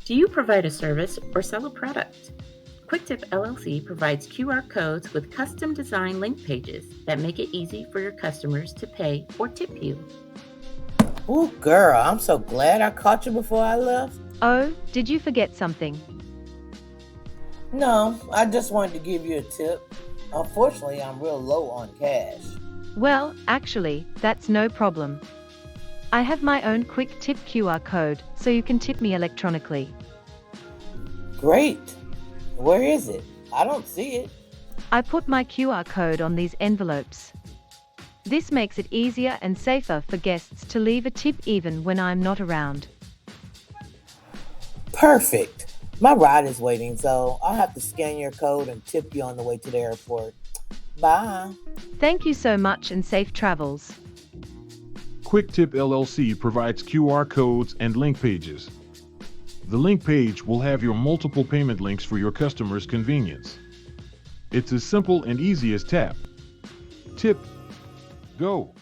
Do you provide a service or sell a product? QuickTip LLC provides QR codes with custom design link pages that make it easy for your customers to pay or tip you. Ooh, girl, I'm so glad I caught you before I left. Oh, did you forget something? No, I just wanted to give you a tip. Unfortunately, I'm real low on cash. Well, actually, that's no problem. I have my own quick tip QR code, so you can tip me electronically. Great. Where is it? I don't see it. I put my QR code on these envelopes. This makes it easier and safer for guests to leave a tip even when I'm not around. Perfect. My ride is waiting, so I'll have to scan your code and tip you on the way to the airport. Bye. Thank you so much and safe travels. QuickTip LLC provides QR codes and link pages. The link page will have your multiple payment links for your customers' convenience. It's as simple and easy as tap, tip, go.